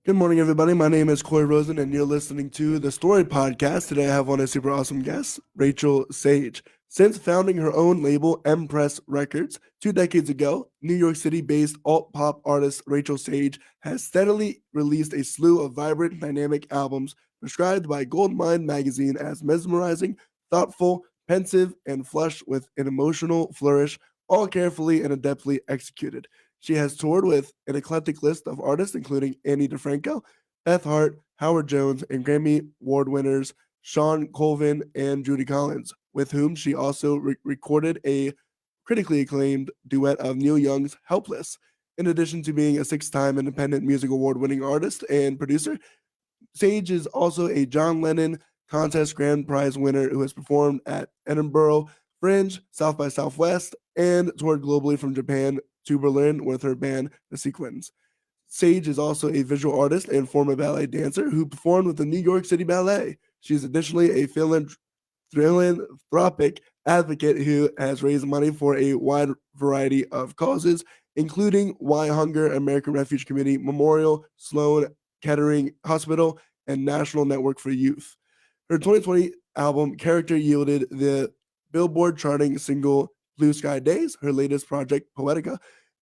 Good morning, everybody. My name is Corey Rosen, and you're listening to the Story Podcast. Today, I have on a super awesome guest, Rachel Sage. Since founding her own label, Empress Records, 2 decades ago, New York City based alt pop artist Rachel Sage has steadily released a slew of vibrant, dynamic albums prescribed by Goldmine magazine as mesmerizing, thoughtful, pensive, and flush with an emotional flourish, all carefully and adeptly executed. She has toured with an eclectic list of artists, including Annie DeFranco, Beth Hart, Howard Jones, and Grammy Award winners Sean Colvin and Judy Collins, with whom she also recorded a critically acclaimed duet of Neil Young's Helpless. In addition to being a 6 time Independent Music Award winning artist and producer, Sage is also a John Lennon Contest Grand Prize winner who has performed at Edinburgh Fringe, South by Southwest, and toured globally from Japan to Berlin with her band, The Sequins. Sage is also a visual artist and former ballet dancer who performed with the New York City Ballet. She is additionally a philanthropic advocate who has raised money for a wide variety of causes, including Why Hunger, American Refuge Committee, Memorial Sloan Kettering Hospital, and National Network for Youth. Her 2020 album Character yielded the Billboard charting single Blue Sky Days, her latest project Poetica,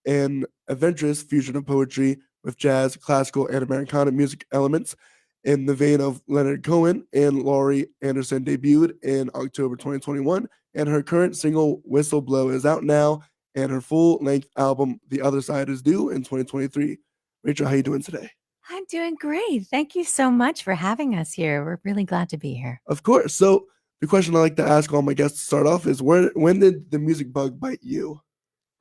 an adventurous fusion of poetry with jazz, classical, and Americana music elements in the vein of Leonard Cohen and Laurie Anderson debuted in October 2021, and her current single Whistleblow is out now, and her full-length album The Other Side is due in 2023. Rachel, how you doing today? I'm doing great. Thank you so much for having us here. We're really glad to be here. Of course. So the question I like to ask all my guests to start off is when did the music bug bite you?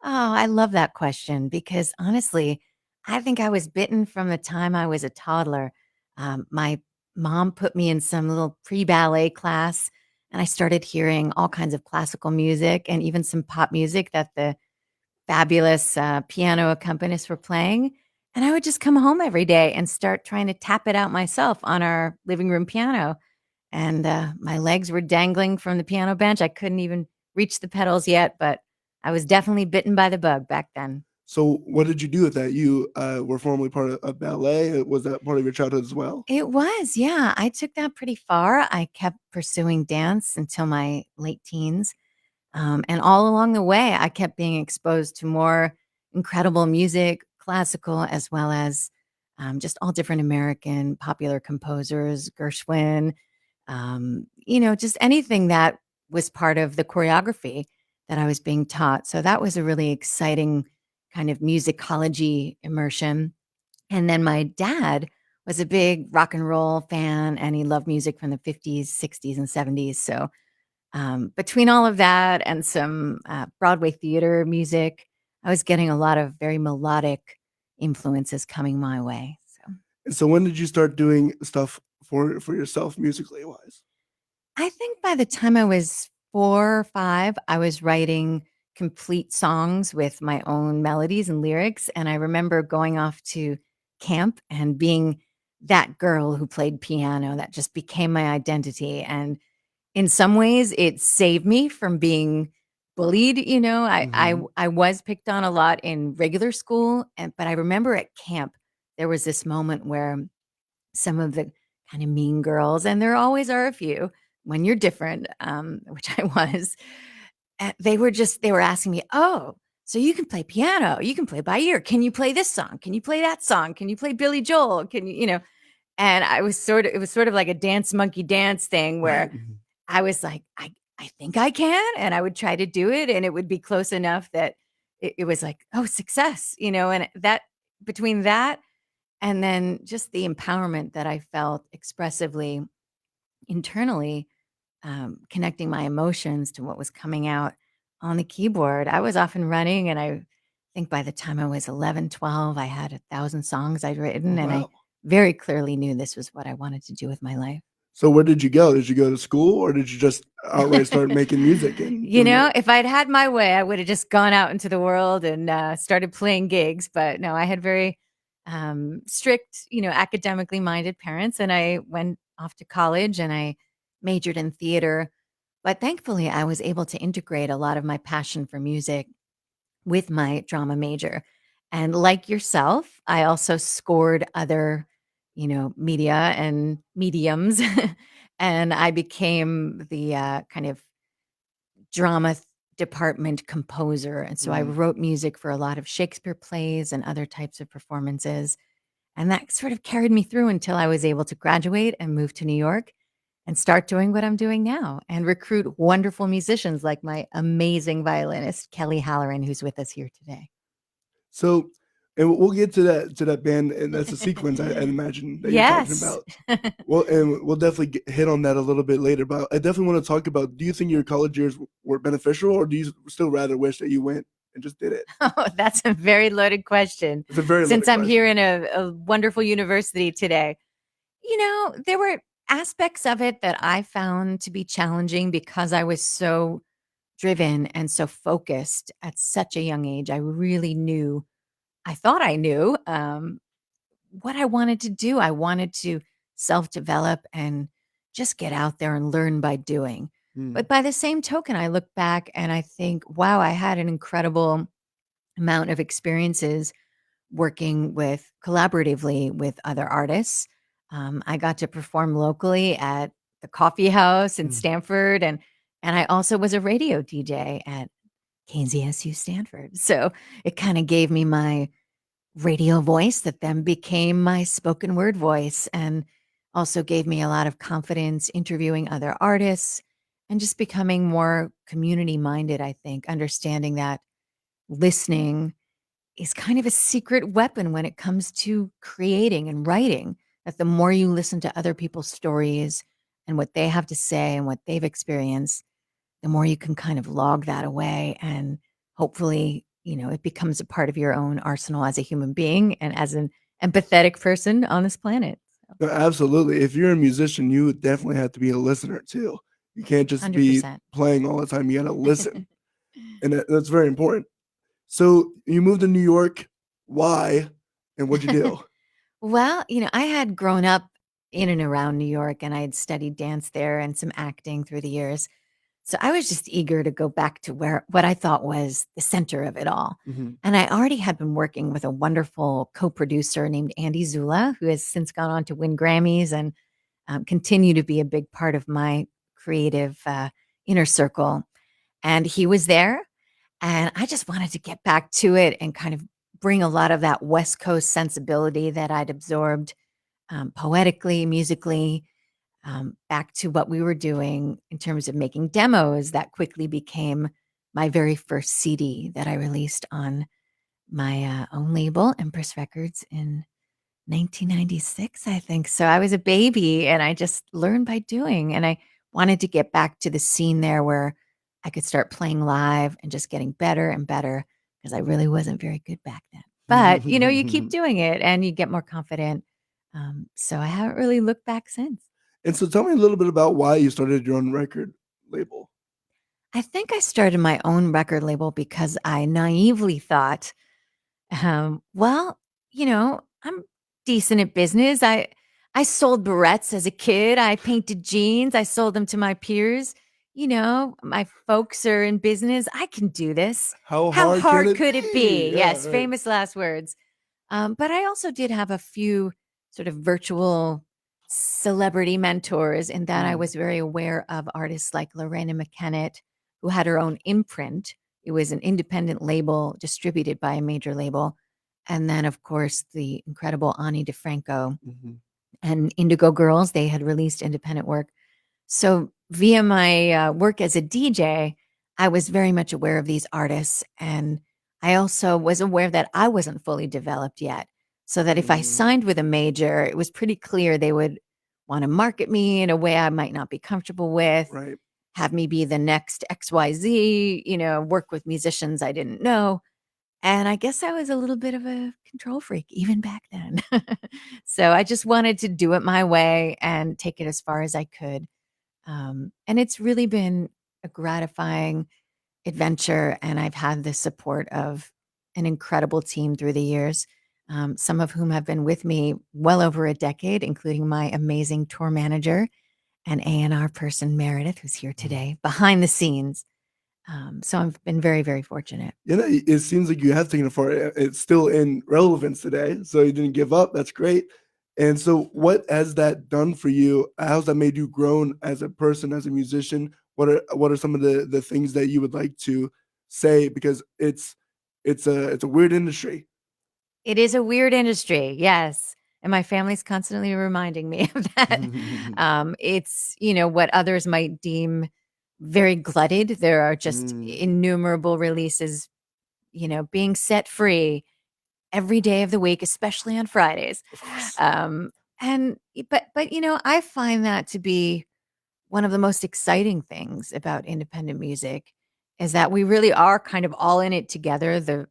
Oh, I love that question because honestly, I think I was bitten from the time I was a toddler. My mom put me in some little pre ballet class, and I started hearing all kinds of classical music and even some pop music that the fabulous piano accompanists were playing. And I would just come home every day and start trying to tap it out myself on our living room piano. And my legs were dangling from the piano bench. I couldn't even reach the pedals yet, but I was definitely bitten by the bug back then. So what did you do with that? You were formerly part of ballet. Was that part of your childhood as well? It was, yeah. I took that pretty far. I kept pursuing dance until my late teens. And all along the way, I kept being exposed to more incredible music, classical, as well as just all different American popular composers, Gershwin, just anything that was part of the choreography that I was being taught. So that was a really exciting kind of musicology immersion. And then my dad was a big rock and roll fan, and he loved music from the 50s, 60s, and 70s. So between all of that and some Broadway theater music, I was getting a lot of very melodic influences coming my way. So And so when did you start doing stuff for yourself musically wise? I think by the time I was 4 or 5, I was writing complete songs with my own melodies and lyrics, and I remember going off to camp and being that girl who played piano. That just became my identity, and in some ways, it saved me from being bullied. Hmm. I was picked on a lot in regular school, but I remember at camp, there was this moment where some of the kind of mean girls, and there always are a few when you're different, which I was. They were asking me, "Oh, so you can play piano? You can play by ear? Can you play this song? Can you play that song? Can you play Billy Joel? Can you, you know?" And it was sort of like a dance monkey dance thing Right. where I was like, I think I can, and I would try to do it, and it would be close enough that it was like, oh, success, and that between that and then just the empowerment that I felt expressively internally, connecting my emotions to what was coming out on the keyboard. I was off and running, and I think by the time I was 11, 12, I had 1,000 songs I'd Oh, written, and I wow. very clearly knew this was what I wanted to do with my life. So where did you go? Did you go to school or did you just outright start making music and doing that? If I'd had my way, I would have just gone out into the world and started playing gigs. But no, I had very strict, academically minded parents, and I went off to college and I majored in theater. But thankfully, I was able to integrate a lot of my passion for music with my drama major. And like yourself, I also scored other media and mediums. And I became the kind of drama department composer. And so I Mm. wrote music for a lot of Shakespeare plays and other types of performances. And that sort of carried me through until I was able to graduate and move to New York and start doing what I'm doing now and recruit wonderful musicians like my amazing violinist, Kelly Halloran, who's with us here today. So, and we'll get to that band, and that's a sequence I imagine that you're talking Yes. about. Well, and we'll definitely hit on that a little bit later. But I definitely want to talk about. Do you think your college years were beneficial, or do you still rather wish that you went and just did it? Oh, that's a very loaded question. It's a very Since loaded I'm here question. in a wonderful university today, there were aspects of it that I found to be challenging because I was so driven and so focused at such a young age. I really knew, I thought I knew what I wanted to do. I wanted to self develop and just get out there and learn by doing. Mm. But by the same token, I look back and I think, wow, I had an incredible amount of experiences working with collaboratively with other artists. I got to perform locally at the coffee house in Mm. Stanford, and I also was a radio DJ at KZSU Stanford. So it kind of gave me my radio voice that then became my spoken word voice, and also gave me a lot of confidence interviewing other artists and just becoming more community minded. I think understanding that listening is kind of a secret weapon when it comes to creating and writing. That the more you listen to other people's stories and what they have to say and what they've experienced, the more you can kind of log that away. And hopefully, it becomes a part of your own arsenal as a human being and as an empathetic person on this planet. So, No, absolutely. If you're a musician, you definitely have to be a listener too. You can't just be 100%. playing all the time. You got to listen, and that's very important. So you moved to New York. Why? And what'd you do? Well, I had grown up in and around New York and I had studied dance there and some acting through the years. So I was just eager to go back to where what I thought was the center of it all. Mhm. And I already had been working with a wonderful co-producer named Andy Zula, who has since gone on to win Grammys and continue to be a big part of my creative inner circle. And he was there, and I just wanted to get back to it and kind of bring a lot of that West Coast sensibility that I'd absorbed poetically, musically, back to what we were doing in terms of making demos that quickly became my very first CD that I released on my own label, Empress Records, in 1996, I think. So I was a baby and I just learned by doing. And I wanted to get back to the scene there where I could start playing live and just getting better and better because I really wasn't very good back then. But, you keep doing it and you get more confident. So I haven't really looked back since. And so tell me a little bit about why you started your own record label. I think I started my own record label because I naively thought, well, I'm decent at business. I sold barrettes as a kid. I painted jeans. I sold them to my peers. My folks are in business. I can do this. How How hard can hard it could it be? be? Yeah, Yes, right. famous last words. But I also did have a few sort of virtual celebrity mentors in that I Mm. was very aware of artists like Lorena McKennett, who had her own imprint. It was an independent label distributed by a major label. And then, of course, the incredible Ani DeFranco Mhm. and Indigo Girls. They had released independent work. So, via my work as a DJ, I was very much aware of these artists. And I also was aware that I wasn't fully developed yet. So that if I Mm. signed with a major, it was pretty clear they would want to market me in a way I might not be comfortable with, Right. have me be the next XYZ, work with musicians I didn't know. And I guess I was a little bit of a control freak even back then. So I just wanted to do it my way and take it as far as I could. And it's really been a gratifying adventure. And I've had the support of an incredible team through the years, some of whom have been with me well over a decade, including my amazing tour manager and A&R person, Meredith, who's here Mhm. today behind the scenes. So I've been very, very fortunate. It seems like you have taken it far. It's still in relevance today, so you didn't give up. That's great. And so what has that done for you? How's that made you grown as a person, as a musician? What are some of the things that you would like to say? Because it's a weird industry. It is a weird industry, yes, and my family's constantly reminding me of that. It's, what others might deem very glutted. There are just Mm, innumerable releases, being set free every day of the week, especially on Fridays. of course. Um, and but I find that to be one of the most exciting things about independent music is that we really are kind of all in it together. The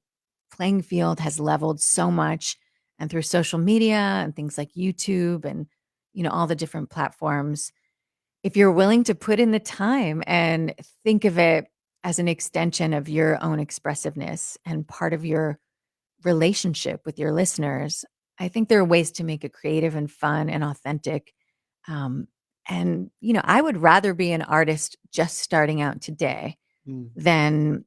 playing field has leveled so much, and through social media and things like YouTube and all the different platforms, if you're willing to put in the time and think of it as an extension of your own expressiveness and part of your relationship with your listeners, I think there are ways to make it creative and fun and authentic. Um, and I would rather be an artist just starting out today Mm, than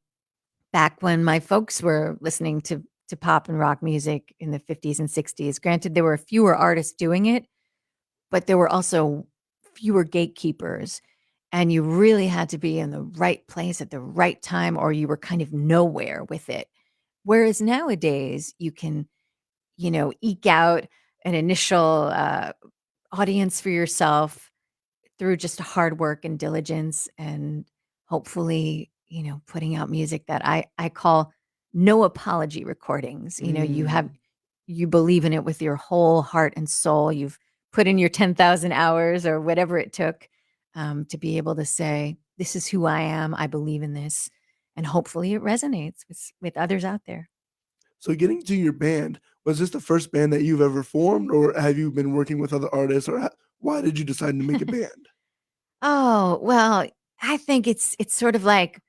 back when my folks were listening to pop and rock music in the 50s and 60s. Granted, there were fewer artists doing it, but there were also fewer gatekeepers. And you really had to be in the right place at the right time, or you were kind of nowhere with it. Whereas nowadays, you can, eke out an initial audience for yourself through just hard work and diligence and hopefully, putting out music that I call no apology recordings. mm. You believe in it with your whole heart and soul. You've put in your 10,000 hours or whatever it took to be able to say, this is who I am. I believe in this. And hopefully it resonates with others out there. So getting to your band, was this the first band that you've ever formed, or have you been working with other artists, or why did you decide to make a band? Oh, well, I think it's sort of like,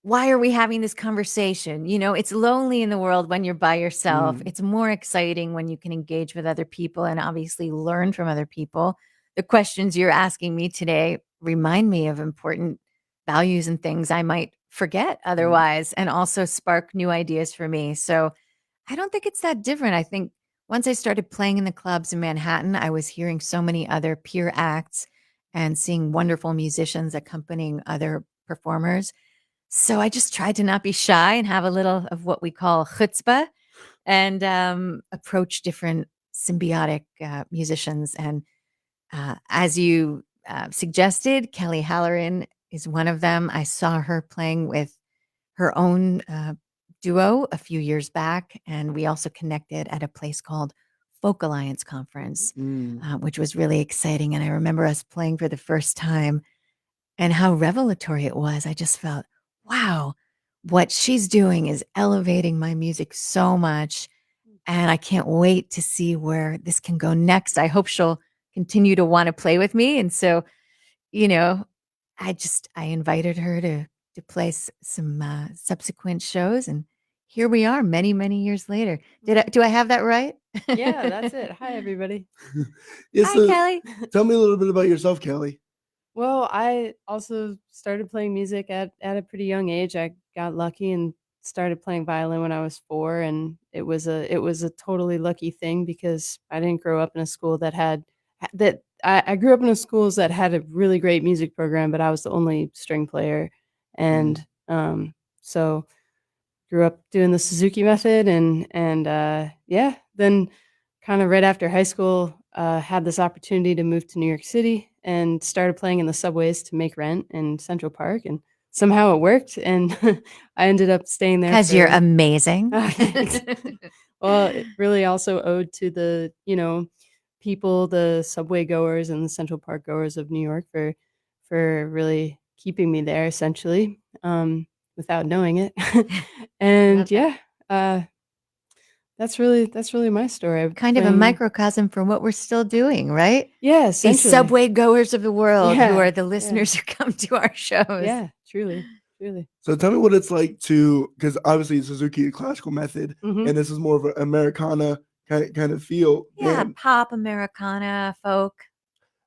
why are we having this conversation? It's lonely in the world when you're by yourself. Mm, It's more exciting when you can engage with other people and obviously learn from other people. The questions you're asking me today remind me of important values and things I might forget mm, otherwise, and also spark new ideas for me. So I don't think it's that different. I think once I started playing in the clubs in Manhattan, I was hearing so many other peer acts and seeing wonderful musicians accompanying other performers. So I just tried to not be shy and have a little of what we call chutzpah and approach different symbiotic musicians. And as you suggested, Kelly Halloran is one of them. I saw her playing with her own duo a few years back, and we also connected at a place called Folk Alliance Conference, mm. which was really exciting. And I remember us playing for the first time and how revelatory it was. I just felt, wow, what she's doing is elevating my music so much. And I can't wait to see where this can go next. I hope she'll continue to want to play with me. And so, you know, I invited her to play some subsequent shows, and here we are, many years later. Do I have that right? Yeah, that's it. Hi, everybody. Yeah, Hi, so Kelly. tell me a little bit about yourself, Kelly. Well, I also started playing music at a pretty young age. I got lucky and started playing violin when I was 4, and it was a totally lucky thing because I didn't grow up in a school that had that I grew up in a schools that had a really great music program, but I was the only string player, Mm, and so grew up doing the Suzuki method and yeah, then kind of right after high school, had this opportunity to move to New York City and started playing in the subways to make rent in Central Park, and somehow it worked, and I ended up staying there 'Cause you're for amazing. oh, thanks. Well, it really also owed to the, people, the subway goers and the Central Park goers of New York for really keeping me there essentially, without knowing it. I love And that. yeah, uh, that's really my story. I've Kind of a been microcosm for what we're still doing, right? yeah, These essentially. subway goers of the world who Yeah, are the yeah, listeners who come to our shows. yeah, truly, truly. so tell me what it's like to, because obviously Suzuki is classical method, Mhm. and this is more of an Americana kind of feel Yeah, band. pop, Americana, folk.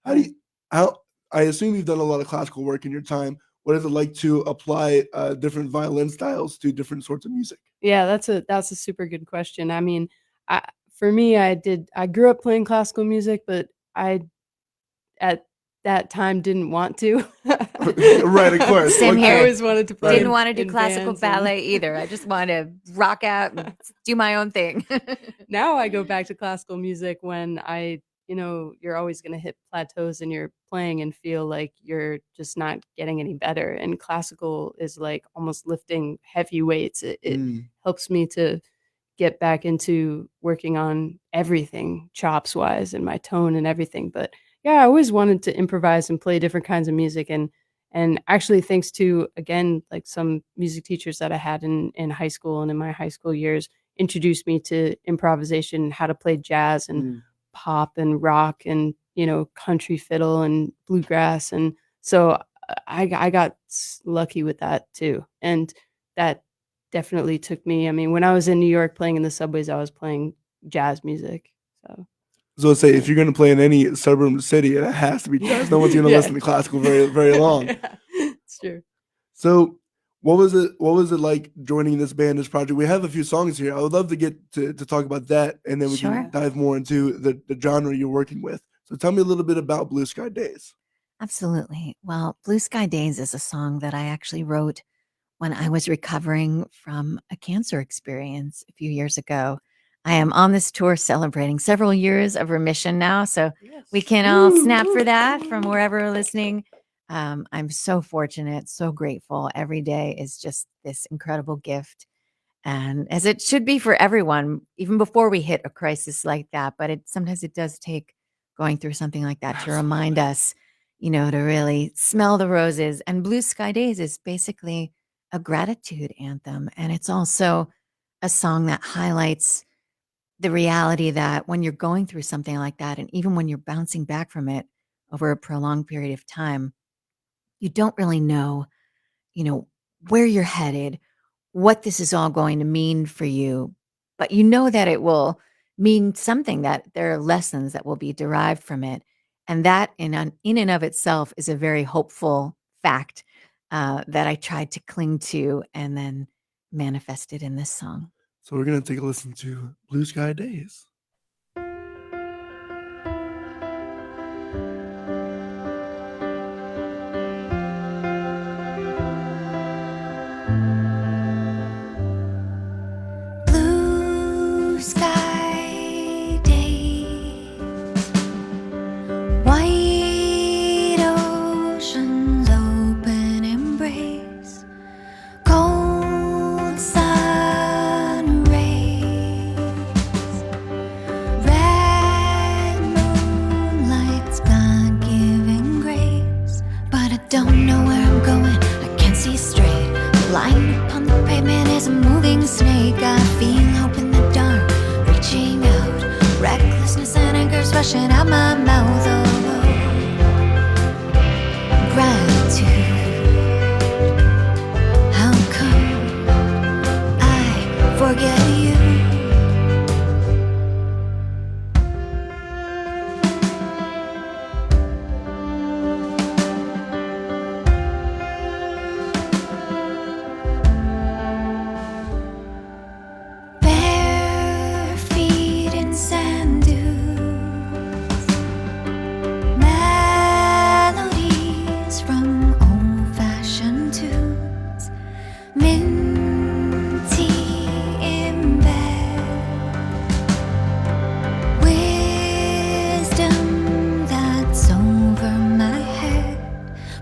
How do you how I assume you've done a lot of classical work in your time. What is it like to apply different violin styles to different sorts of music? Yeah, that's a super good question. I mean, I for me, I grew up playing classical music, but I at that time didn't want to. Right, of course. Same I here. always wanted to play. Didn't want to do in classical bands and- ballet either. I just want to rock out and do my own thing. Now I go back to classical music when you're always going to hit plateaus in your playing and feel like you're just not getting any better. And classical is like almost lifting heavy weights. It Mm. helps me to get back into working on everything chops wise and my tone and everything. But yeah, I always wanted to improvise and play different kinds of music. And actually, thanks to, again, like some music teachers that I had in high school and in my high school years, introduced me to improvisation, how to play jazz and Mm. pop and rock and, country fiddle and bluegrass. And so I got lucky with that too. And that definitely took me. I mean, when I was in New York playing in the subways, I was playing jazz music. So say if you're going to play in any suburban city, it has to be jazz. No one's going to Yeah. listen to classical very, very long. Yeah, it's true. So what was it like joining this band, this project? We have a few songs here. I would love to get to talk about that, and then we Sure. can dive more into the genre you're working with. So tell me a little bit about Blue Sky Days. Absolutely. Well, Blue Sky Days is a song that I actually wrote when I was recovering from a cancer experience a few years ago. I am on this tour celebrating several years of remission now, so we can all snap for that from wherever we're listening. I'm so fortunate, so grateful. Every day is just this incredible gift. And as it should be for everyone, even before we hit a crisis like that, but sometimes it does take going through something like that to remind us, to really smell the roses. And Blue Sky Days is basically a gratitude anthem. And it's also a song that highlights the reality that when you're going through something like that, and even when you're bouncing back from it over a prolonged period of time, you don't really know, where you're headed, what this is all going to mean for you, but you know that it will mean something, that there are lessons that will be derived from it. And that in and of itself is a very hopeful fact that I tried to cling to and then manifested in this song. So we're going to take a listen to Blue Sky Days. Blue sky days, white oceans, open embrace, cold sun rays, red moonlight's God-given grace. But I don't know where I'm going, I can't see straight. The line upon the pavement is a moving snake. I feel hope in the dark, reaching out, recklessness and anger rushing out my mouth. Oh, gratitude. How come I forget you? Bare feet in sand dunes, melodies from old-fashioned tunes, minty in bed, wisdom that's over my head.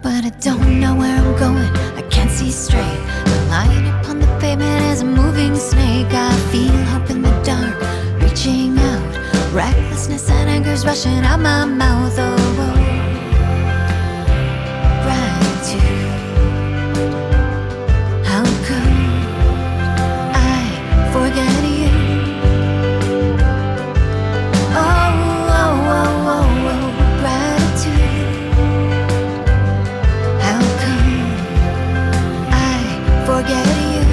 But I don't know where I'm going, I can't see straight. The line upon the pavement is a moving snake. I feel hope in the dark, reaching out, recklessness and anger's rushing out my mouth. Oh, gratitude. How could I forget you? Oh, gratitude. How come I forget you?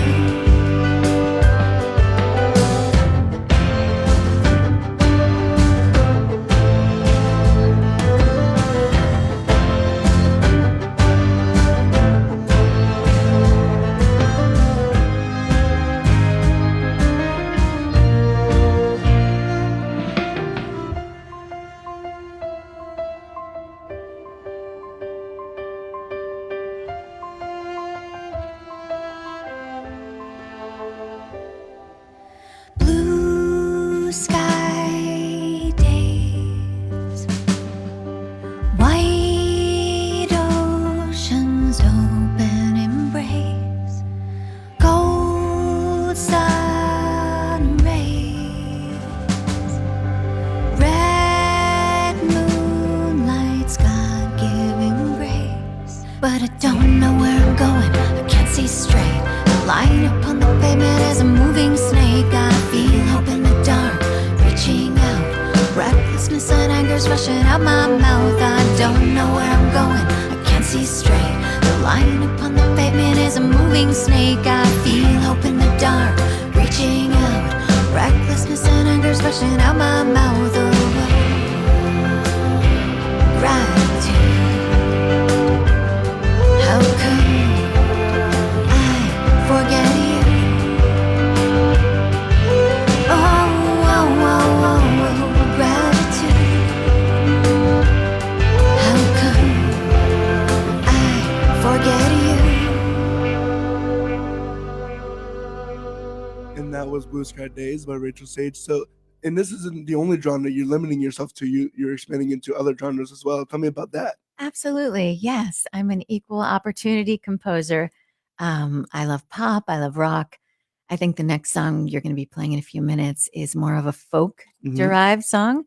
anger's rushing out my mouth. I don't know where I'm going, I can't see straight. The line upon the pavement is a moving snake. I feel hope in the dark, reaching out. Recklessness and anger's rushing out my mouth. Oh, gratitude. How come I forget you? Oh, oh, oh, oh, oh, gratitude. How come I forget you? And that was Blue Sky Days by Rachel Sage. So, and this isn't the only genre you're limiting yourself to. You're expanding into other genres as well. Tell me about that. Absolutely. Yes. I'm an equal opportunity composer. I love pop. I love rock. I think the next song you're going to be playing in a few minutes is more of a folk derived song,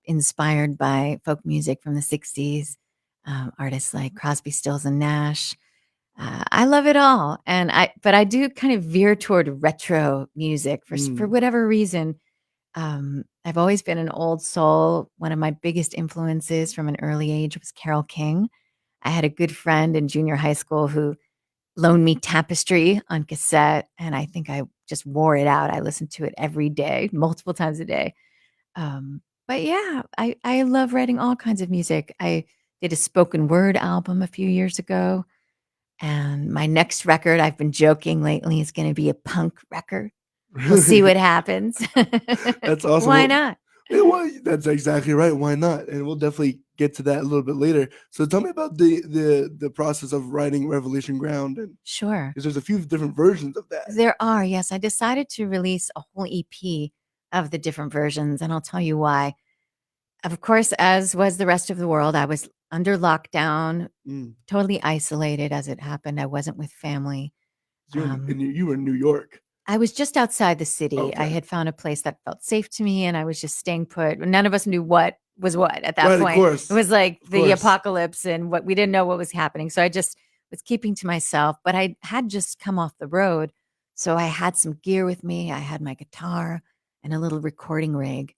inspired by folk music from the 60s, artists like Crosby, Stills and Nash. I love it all. But I do kind of veer toward retro music for whatever reason. I've always been an old soul. One of my biggest influences from an early age was Carole King. I had a good friend in junior high school who loaned me Tapestry on cassette, and I think I just wore it out. I listened to it every day, multiple times a day. But yeah, I love writing all kinds of music. I did a spoken word album a few years ago, and my next record, I've been joking lately, is going to be a punk record. We'll see what happens. That's awesome. Why not? Well, that's exactly right. Why not? And we'll definitely get to that a little bit later. So tell me about the process of writing Revelation Ground. And Sure. because there's a few different versions of that. There are, yes. I decided to release a whole EP of the different versions, and I'll tell you why. Of course, as was the rest of the world, I was under lockdown, totally isolated as it happened. I wasn't with family. You were in New York. I was just outside the city. Okay. I had found a place that felt safe to me, and I was just staying put. None of us knew what was what at that point. Of course. It was like Of the course. apocalypse, and what we didn't know what was happening. So I just was keeping to myself. But I had just come off the road, so I had some gear with me. I had my guitar and a little recording rig,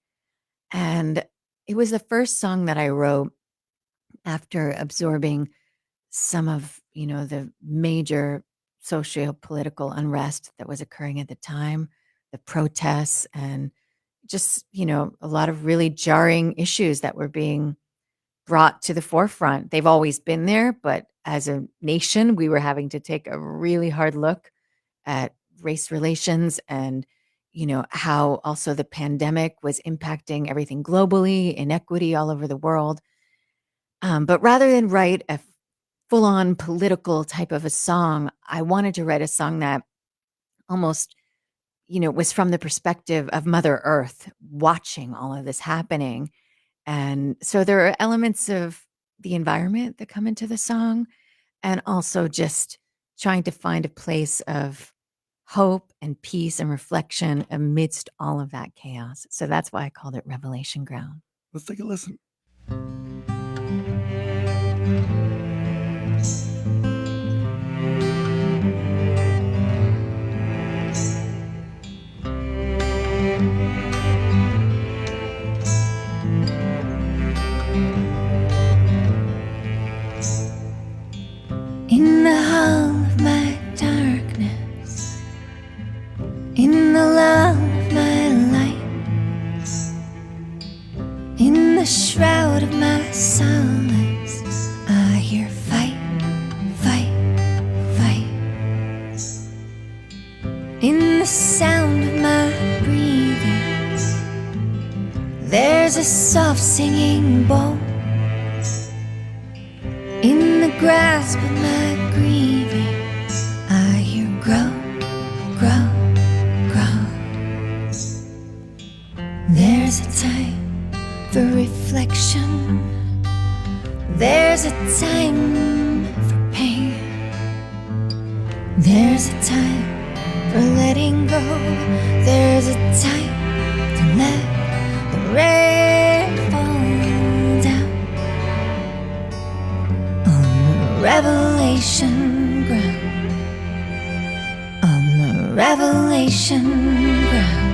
and it was the first song that I wrote after absorbing some of the major socio-political unrest that was occurring at the time, the protests, and just, a lot of really jarring issues that were being brought to the forefront. They've always been there, but as a nation, we were having to take a really hard look at race relations and, how also the pandemic was impacting everything globally, inequity all over the world. But rather than write a full-on political type of a song, I wanted to write a song that almost, was from the perspective of Mother Earth watching all of this happening. And so there are elements of the environment that come into the song, and also just trying to find a place of hope and peace and reflection amidst all of that chaos. So that's why I called it Revelation Ground. Let's take a listen. In the hall of my darkness, in the lull of my light, in the shroud of my silence, I hear fight, fight, fight. In the sound of my breathing, there's a soft singing bowl. In the grasp of my grieving, I hear grow, grow, grow. There's a time for reflection. There's a time for pain. There's a time for letting go. There's a time to let the rain fall down. Revelation ground, on the revelation ground.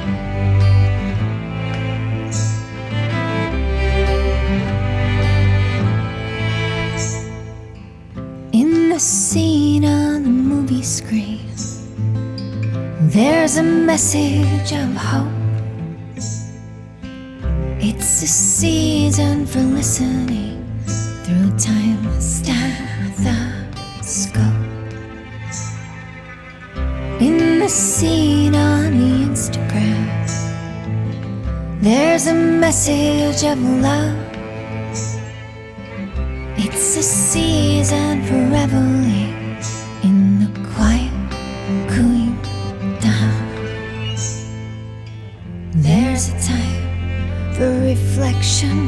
screen. There's a message of hope. It's a season for listening through time's stethoscope. In the scene on the Instagram, there's a message of love. It's a season for reveling in the quiet cooling down. There's a time for reflection.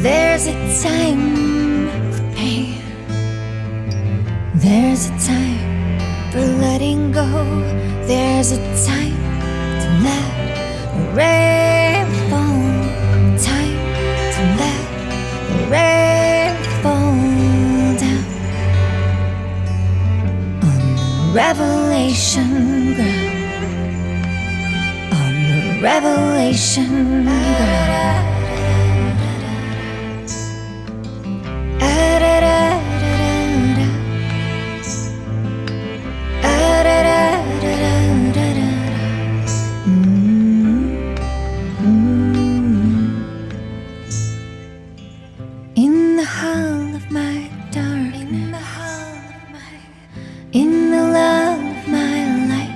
There's a time for pain. There's a time for letting go. There's a time to let the rain fall. Time to let the rain fall down on the revelation ground. On the revelation ground. In the hall of my darkness, in the lull of my light,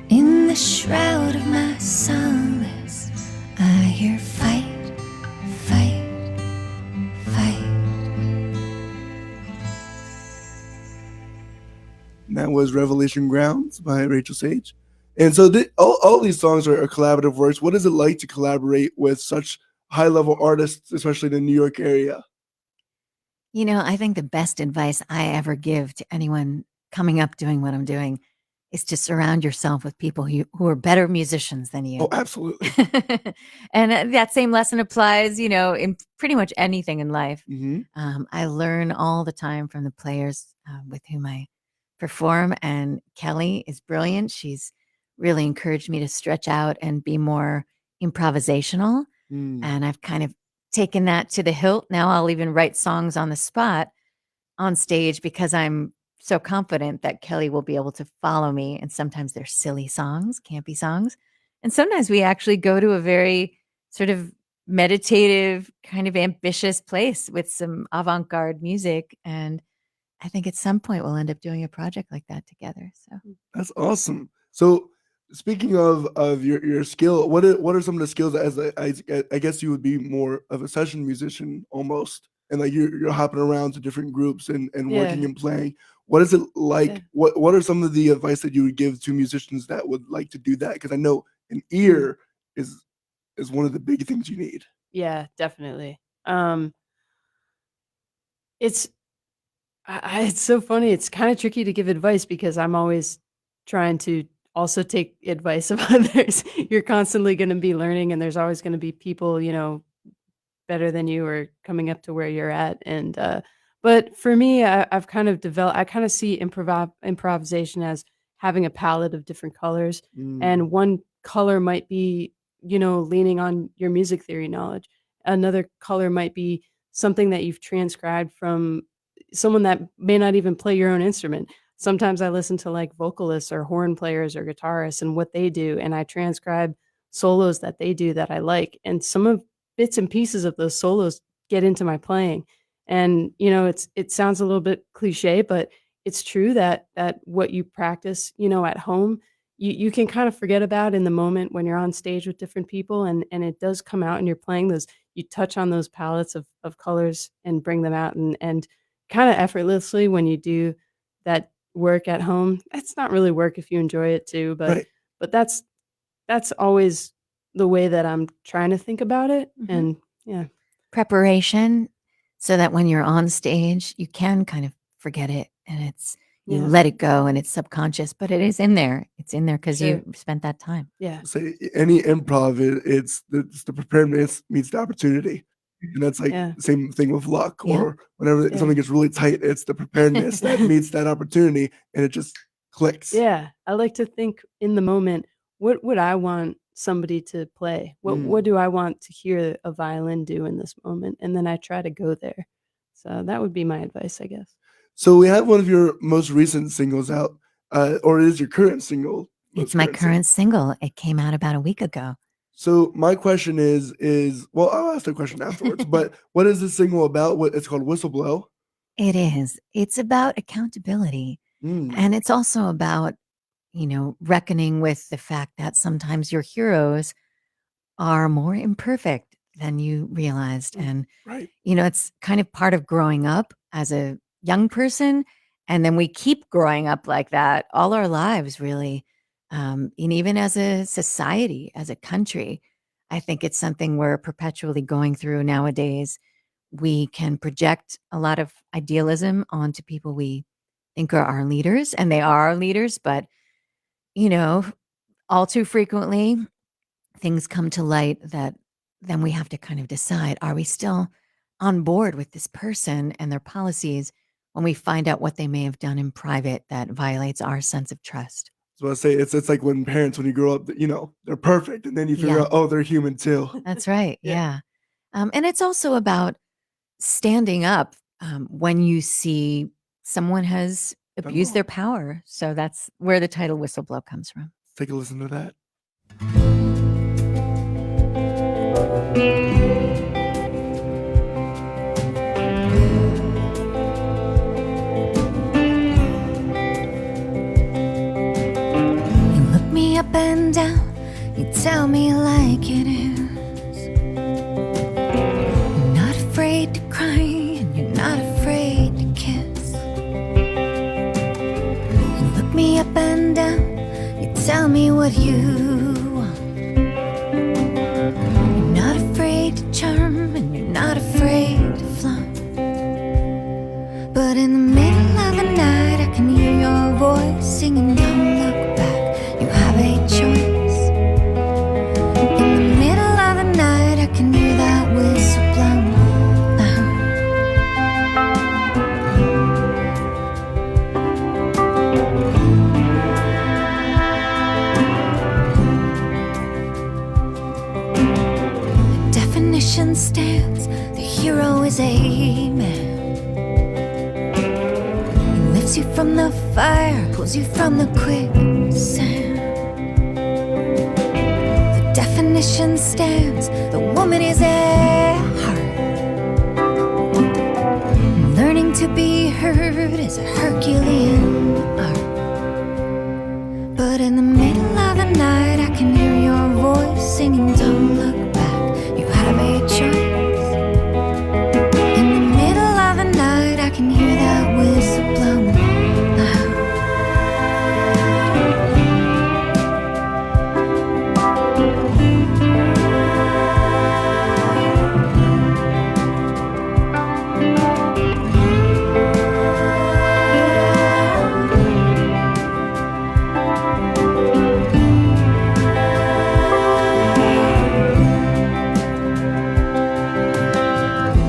in the shroud of my solace, I hear fight, fight, fight. And that was Revelation Grounds by Rachel Sage. And so all these songs are collaborative works. What is it like to collaborate with such high-level artists, especially in the New York area? You know, I think the best advice I ever give to anyone coming up doing what I'm doing is to surround yourself with people who are better musicians than you. Oh, absolutely. And that same lesson applies, you know, in pretty much anything in life. Hmm. I learn all the time from the players with whom I perform, and Kelly is brilliant. She's really encouraged me to stretch out and be more improvisational. And I've kind of taken that to the hilt. Now I'll even write songs on the spot on stage because I'm so confident that Kelly will be able to follow me. And sometimes they're silly songs, campy songs. And sometimes we actually go to a very sort of meditative, kind of ambitious place with some avant-garde music. And I think at some point we'll end up doing a project like that together. So That's awesome. So speaking of your skill, what are some of the skills I guess you would be more of a session musician almost, and like you're hopping around to different groups and working Yeah. and playing. What is it like? Yeah. What are some of the advice that you would give to musicians that would like to do that? Because I know an ear is one of the big things you need. Yeah, definitely. It's it's so funny. It's kind of tricky to give advice because I'm always trying to also take advice of others. You're constantly going to be learning, and there's always going to be people, you know, better than you or coming up to where you're at. And but for me, I've kind of developed. I kind of see improvisation as having a palette of different colors, Mm, and one color might be, you know, leaning on your music theory knowledge. Another color might be something that you've transcribed from someone that may not even play your own instrument. Sometimes I listen to like vocalists or horn players or guitarists and what they do, and I transcribe solos that they do that I like. And some of bits and pieces of those solos get into my playing. And you know, it sounds a little bit cliche, but it's true that what you practice, you know, at home, you can kind of forget about in the moment when you're on stage with different people, and it does come out and you're playing those, you touch on those palettes of colors and bring them out, and kind of effortlessly when you do that work at home. It's not really work if you enjoy it too, right. but that's always the way that I'm trying to think about it. Mhm. And yeah. preparation so that when you're on stage, you can kind of forget it and you Yeah. let it go and it's subconscious, but it is in there. It's in there because Sure. you spent that time. Yeah. Say any improv, it's the preparedness meets the opportunity. And that's like Yeah. the same thing with luck, Yeah. or whenever Yeah. something gets really tight, it's the preparedness that meets that opportunity, and it just clicks. Yeah. I like to think in the moment, what would I want somebody to play? What Mm. do I want to hear a violin do in this moment? And then I try to go there. So that would be my advice, I guess. So we have one of your most recent singles out, or it is your current single, It's most my current single. current single. It came out about a week ago. So my question is well, I'll ask the question afterwards. But what is this single about? What it's called, Whistleblow. It is. It's about accountability. Mm, And it's also about, reckoning with the fact that sometimes your heroes are more imperfect than you realized. mm, And, right. it's kind of part of growing up as a young person. And then we keep growing up like that all our lives, really. And even as a society, as a country, I think it's something we're perpetually going through nowadays. We can project a lot of idealism onto people we think are our leaders, and they are our leaders, but, you know, all too frequently, things come to light that then we have to kind of decide, are we still on board with this person and their policies when we find out what they may have done in private that violates our sense of trust? So I say it's like when parents, when you grow up, they're perfect, and then you figure Yeah, out, oh, they're human too. that's right. Yeah. Yeah. And it's also about standing up when you see someone has Done abused wrong. their power. So that's where the title Whistleblow comes from. Let's take a listen to that. You look me up and down, you tell me like it is. You're not afraid to cry, and you're not afraid to kiss. You look me up and down, you tell me what you want. You're not afraid to charm, and you're not afraid to flaunt. But in the middle of the night, I can hear your voice singing, "Don't look back, you have a choice." In the middle of the night, I can hear that whistle blow loud. The definition stands, the hero is a man. He lifts you from the fire, pulls you from the quicksand. The definition stands, the woman is a heart. Learning to be heard is a Herculean art. But in the middle of the night, I can hear your voice singing, "Don't look back, you have a choice." In the middle of the night, I can hear that whistle blow loud.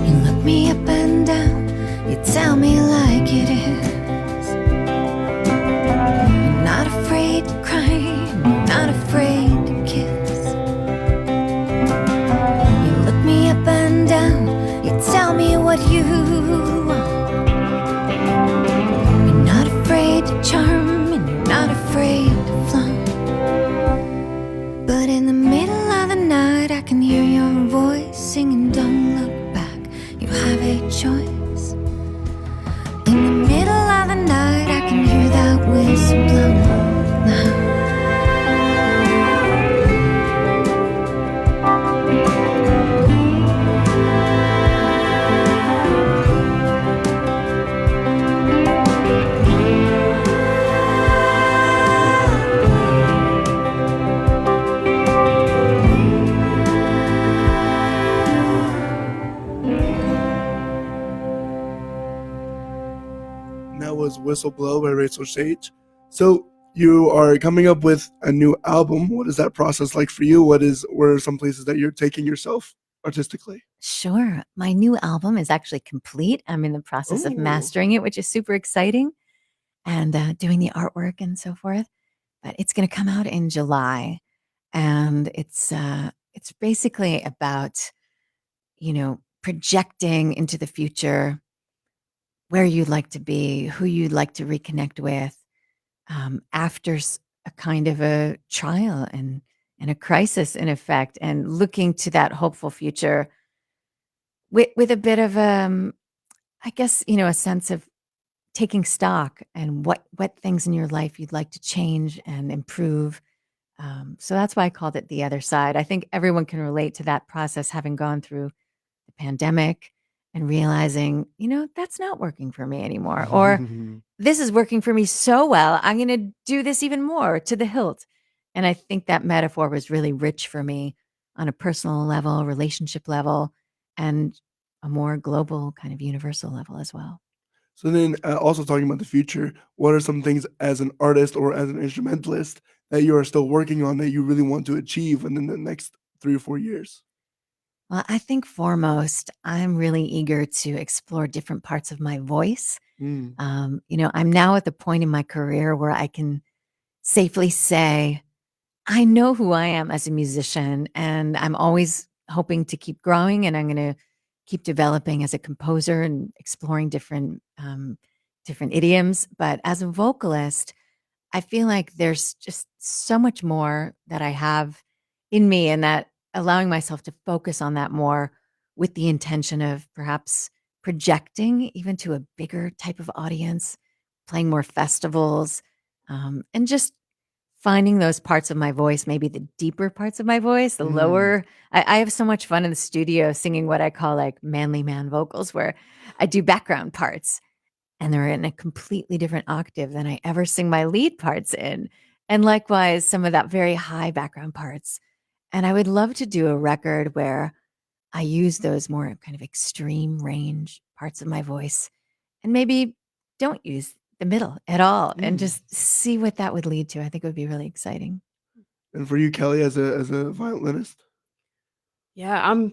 You look me up and down, you tell me like it is. You're not afraid to cry, you're not afraid to kiss. You look me up and down, you tell me what you want. You're not afraid to charm, and you're not afraid to flaunt. But in the middle of the night, I can hear your voice singing, "Don't look back, you have a choice." In the middle of the night, I can hear that whistle blow loud. And that was Whistleblow by Rachel Sage. So you are coming up with a new album. What is that process like for you? What are some places that you're taking yourself artistically? Sure. My new album is actually complete. I'm in the process of Oh, mastering it, which is super exciting, and doing the artwork and so forth. But it's going to come out in July, and it's basically about projecting into the future where you'd like to be, who you'd like to reconnect with after a kind of a trial and a crisis, in effect, and looking to that hopeful future with a bit of I guess, a sense of taking stock and what things in your life you'd like to change and improve. So that's why I called it the other side. I think everyone can relate to that process, having gone through the pandemic and realizing, that's not working for me anymore, or this is working for me so well. I'm going to do this even more to the hilt. And I think that metaphor was really rich for me on a personal level, relationship level, and a more global kind of universal level as well. So then, also talking about the future, what are some things as an artist or as an instrumentalist that you are still working on that you really want to achieve within the next 3 or 4 years? Well, I think foremost, I'm really eager to explore different parts of my voice. Mm. I'm now at the point in my career where I can safely say, I know who I am as a musician, and I'm always hoping to keep growing, and I'm going to keep developing as a composer and exploring different idioms. But as a vocalist, I feel like there's just so much more that I have in me, and that allowing myself to focus on that more with the intention of perhaps projecting even to a bigger type of audience, playing more festivals, and just finding those parts of my voice, maybe the deeper parts of my voice, the Mm. lower. I have so much fun in the studio singing what I call like manly man vocals, where I do background parts and they're in a completely different octave than I ever sing my lead parts in. And likewise, some of that very high background parts. And I would love to do a record where I use those more kind of extreme range parts of my voice and maybe don't use the middle at all and Mm. just see what that would lead to. I think it would be really exciting. And for you, Kelly, as a violinist? Yeah, oh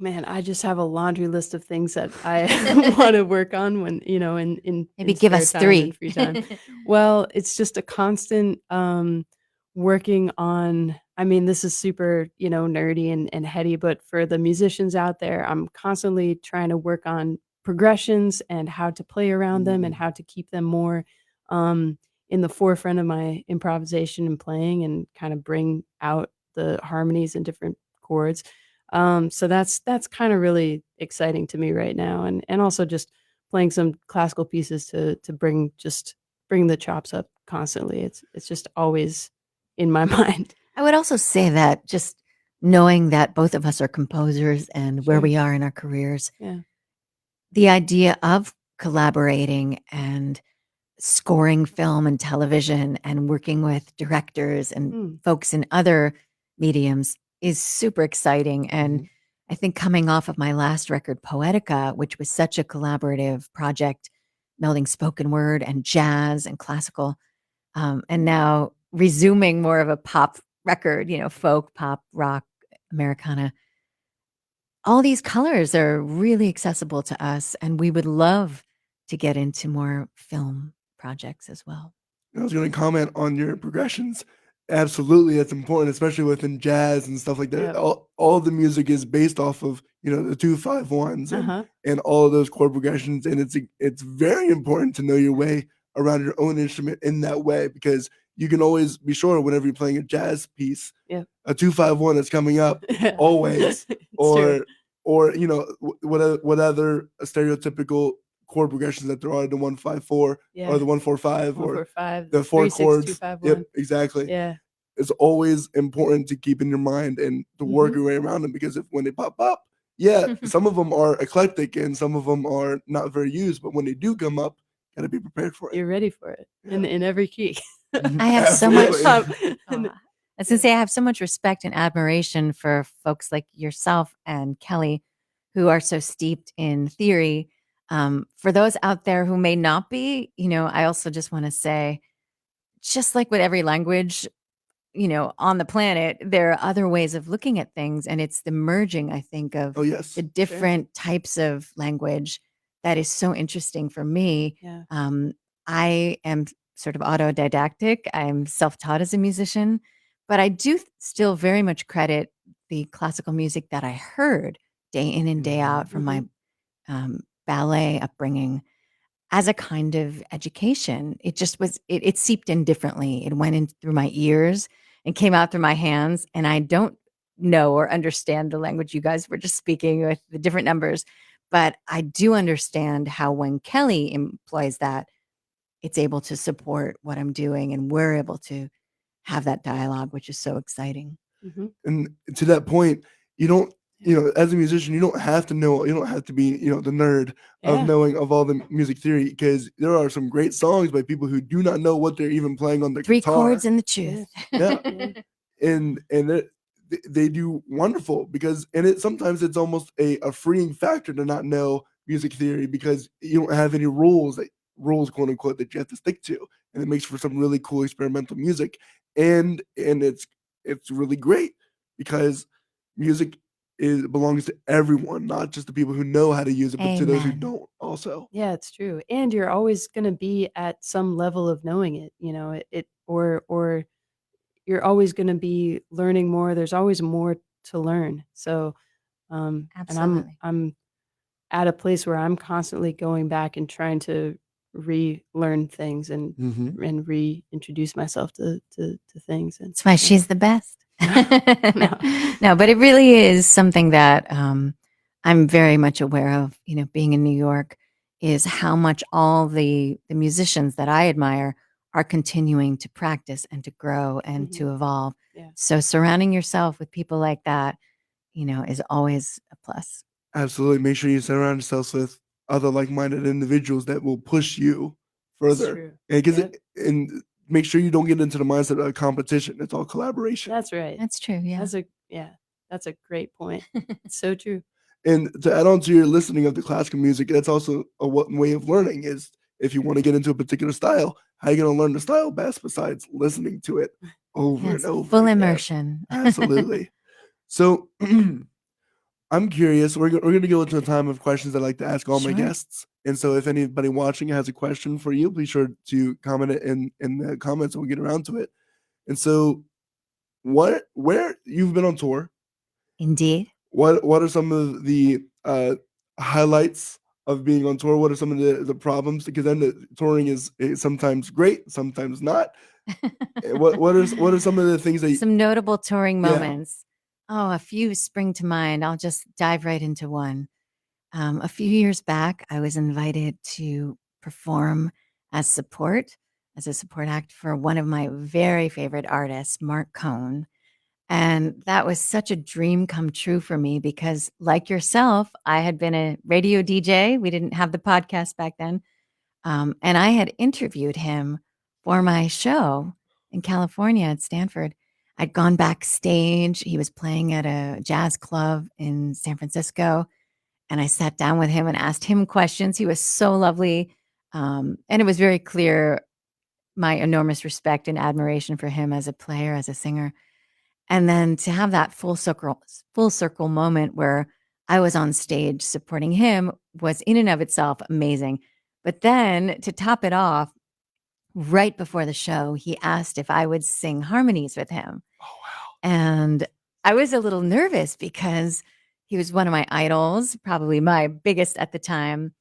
man, I just have a laundry list of things that I want to work on when, Maybe in give spare us time and three. free time. Well, it's just a constant working on, I mean, this is super, nerdy and heady, but for the musicians out there, I'm constantly trying to work on progressions and how to play around them and Mm. how to keep them more in the forefront of my improvisation and playing and kind of bring out the harmonies and different chords. So that's kind of really exciting to me right now, and also just playing some classical pieces to bring the chops up constantly. It's just always in my mind. I would also say that just knowing that both of us are composers and where Sure. we are in our careers, Yeah. the idea of collaborating and scoring film and television and working with directors and Mm. folks in other mediums is super exciting. And Mhm. I think coming off of my last record, Poetica, which was such a collaborative project, melding spoken word and jazz and classical, and now resuming more of a pop record, folk, pop, rock, Americana. All these colors are really accessible to us, and we would love to get into more film projects as well. I was gonna comment on your progressions. Absolutely, it's important, especially within jazz and stuff like that. Yep. All the music is based off of, the 2-5-1s Uh-huh. and all of those chord progressions, and it's very important to know your way around your own instrument in that way because you can always be sure whenever you're playing a jazz piece, Yep. a 2-5-1 is coming up Yeah. always, It's true. or what other stereotypical chord progressions that there are, the 1-5-4 or Yeah. the 1-4-5 or 145, the 4 3 6 2 chords. 5 Yep, 1. exactly. Yeah. It's always important to keep in your mind and to work Mhm. your way around them because if when they pop up, yeah, some of them are eclectic and some of them are not very used, but when they do come up, gotta be prepared for it. You're ready for it Yeah. in every key. I have so much. Absolutely. And I was gonna say I have so much respect and admiration for folks like yourself and Kelly, who are so steeped in theory. For those out there who may not be, I also just want to say, just like with every language, on the planet, there are other ways of looking at things, and it's the merging, I think, of Oh, the yes. Sure. different types of language that is so interesting for me. Yeah. I am sort of autodidactic. I'm self-taught as a musician, but I do still very much credit the classical music that I heard day in and day Mhm. out from my Mhm. ballet upbringing. as a kind of education. It just was, it seeped in differently. It went in through my ears and came out through my hands. And I don't know or understand the language you guys were just speaking with the different numbers, but I do understand how when Kelly employs that, it's able to support what I'm doing and we're able to have that dialogue, which is so exciting. Mhm. And to that point, you don't, as a musician, you don't have to know, you don't have to be, the nerd of Yeah. knowing of all the music theory, because there are some great songs by people who do not know what they're even playing on their 3 guitar. chords and the truth. Yeah. And they do wonderful, because sometimes it's almost a freeing factor to not know music theory, because you don't have any rules, quote unquote, that you have to stick to, and it makes for some really cool experimental music. And it's really great, because music belongs to everyone, not just the people who know how to use it, but to those who Amen. don't also. Yeah, it's true. And you're always going to be at some level of knowing it, or you're always going to be learning more. There's always more to learn. So, and Absolutely. I'm at a place where I'm constantly going back and trying to relearn things and Mhm. reintroduce myself to things. And That's why she's the best. No. No, but it really is something that I'm very much aware of, being in New York, is how much all the musicians that I admire are continuing to practice and to grow and to evolve. Yeah. So surrounding yourself with people like that, is always a plus. Absolutely. Make sure you surround yourselves with other like-minded individuals that will push you It's further. true. And Yep. and make sure you don't get into the mindset of competition. It's all collaboration. That's right. That's true. Yeah. That's a great point. It's so true. And to add on to your listening of the classical music, that's also a way of learning. Is if you want to get into a particular style, how are you going to learn the style best besides listening to it over and Yes. over Full again? immersion. Absolutely. So I'm curious. We're going to go into a time of questions I like to ask all my Sure. guests. And so if anybody watching has a question for you, please sure to comment it in the comments, and we'll get around to it. And so where you've been on tour, Indeed. what are some of the highlights of being on tour? What are some of the problems? Because then the touring is sometimes great, sometimes not. What are some of the things that Some notable touring Yeah. moments. Oh, a few spring to mind. I'll just dive right into one. A few years back, I was invited to perform as a support act for one of my very favorite artists, Mark Cohn. And that was such a dream come true for me because, like yourself, I had been a radio DJ. We didn't have the podcast back then. And I had interviewed him for my show in California at Stanford. I'd gone backstage. He was playing at a jazz club in San Francisco. And I sat down with him and asked him questions. He was so lovely. And it was very clear my enormous respect and admiration for him as a player, as a singer. And then to have that full circle moment where I was on stage supporting him was in and of itself amazing. But then to top it off, right before the show, he asked if I would sing harmonies with him. Oh wow. And I was a little nervous because he was one of my idols, probably my biggest at the time.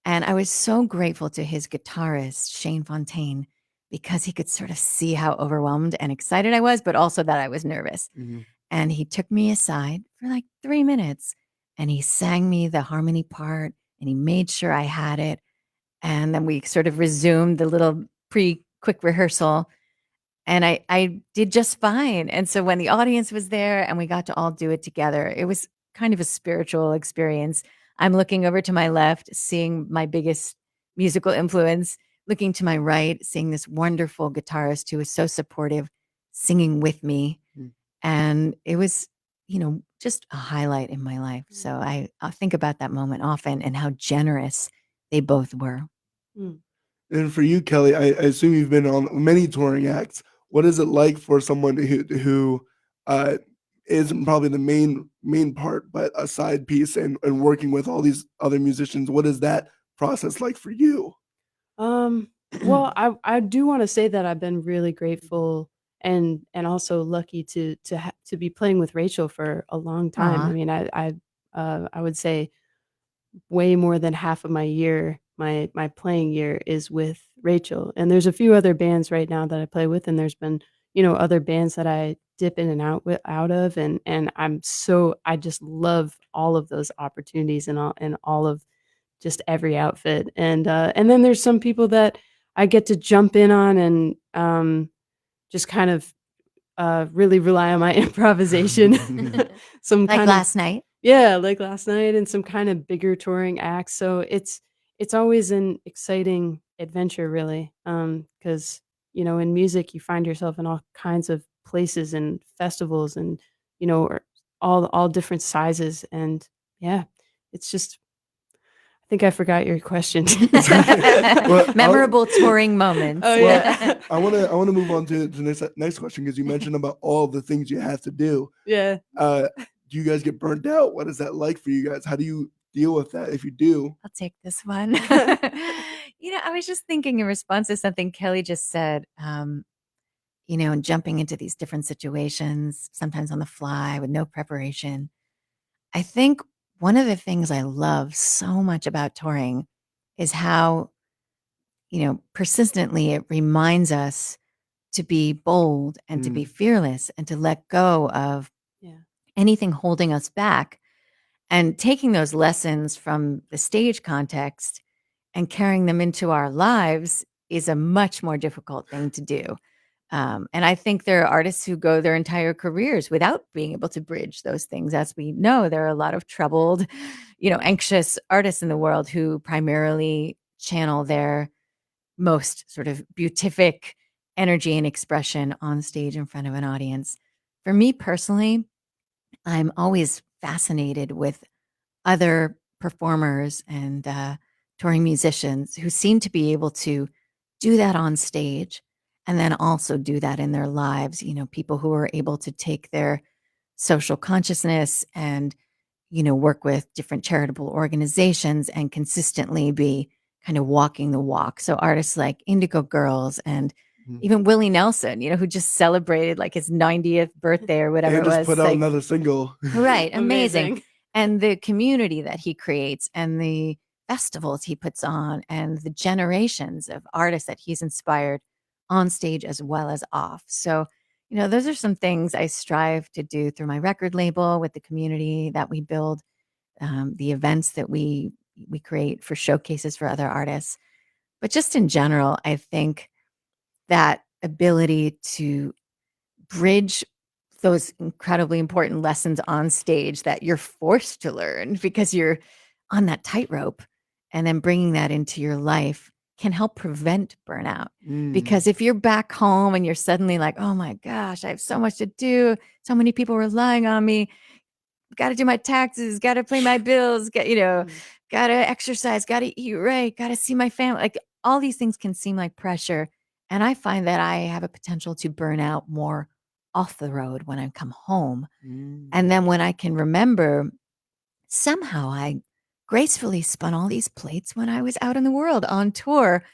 And I was so grateful to his guitarist, Shane Fontaine, because he could sort of see how overwhelmed and excited I was, but also that I was nervous. Mhm. And he took me aside for like 3 minutes and he sang me the harmony part and he made sure I had it. And then we sort of resumed the little quick rehearsal. And I did just fine. And so when the audience was there and we got to all do it together, it was kind of a spiritual experience. I'm looking over to my left, seeing my biggest musical influence, looking to my right, seeing this wonderful guitarist who was so supportive, singing with me. Mm. And it was, just a highlight in my life. So I think about that moment often and how generous they both were. Mm. And for you, Kelly, I assume you've been on many touring acts. What is it like for someone who uh, isn't probably the main part, but a side piece, and working with all these other musicians? What is that process like for you? Well, I do want to say that I've been really grateful and also lucky to be playing with Rachel for a long time. Aw. I mean, I would say way more than half of my year my playing year is with Rachel. And there's a few other bands right now that I play with, and there's been, other bands that I dip in and out of, and I just love all of those opportunities and all of just every outfit. And then there's some people that I get to jump in on and just kind of really rely on my improvisation. Some Like kind of last night. Yeah, like last night, and some kind of bigger touring acts. So it's always an exciting adventure, really, because in music you find yourself in all kinds of places and festivals, and or all different sizes, and yeah, it's just. I think I forgot your question. Well, Memorable touring moments. Oh, Well, yeah. I want to move on to the next question, because you mentioned about all the things you have to do. Yeah. Do you guys get burnt out? What is that like for you guys? How do you deal with that if you do? I'll take this one. I was just thinking in response to something Kelly just said, and jumping into these different situations, sometimes on the fly with no preparation. I think one of the things I love so much about touring is how, persistently it reminds us to be bold and to be fearless and to let go of Yeah. anything holding us back, and taking those lessons from the stage context and carrying them into our lives is a much more difficult thing to do. And I think there are artists who go their entire careers without being able to bridge those things. As we know, there are a lot of troubled, anxious artists in the world who primarily channel their most sort of beatific energy and expression on stage in front of an audience. For me personally, I'm always fascinated with other performers and touring musicians who seem to be able to do that on stage and then also do that in their lives. People who are able to take their social consciousness and, work with different charitable organizations and consistently be kind of walking the walk. So artists like Indigo Girls and even Willie Nelson, who just celebrated like his 90th birthday or whatever And it just was. put out like, another single. right. Amazing. And the community that he creates and the festivals he puts on and the generations of artists that he's inspired on stage as well as off. So, those are some things I strive to do through my record label, with the community that we build, the events that we create for showcases for other artists. But just in general, I think that ability to bridge those incredibly important lessons on stage that you're forced to learn because you're on that tightrope, and then bringing that into your life can help prevent burnout. Because if you're back home and you're suddenly like, oh my gosh, I have so much to do, so many people relying on me, got to do my taxes, got to pay my bills, got to exercise, got to eat right, got to see my family. Like, all these things can seem like pressure. And I find that I have a potential to burn out more off the road when I come home. And then when I can remember, somehow I gracefully spun all these plates when I was out in the world on tour,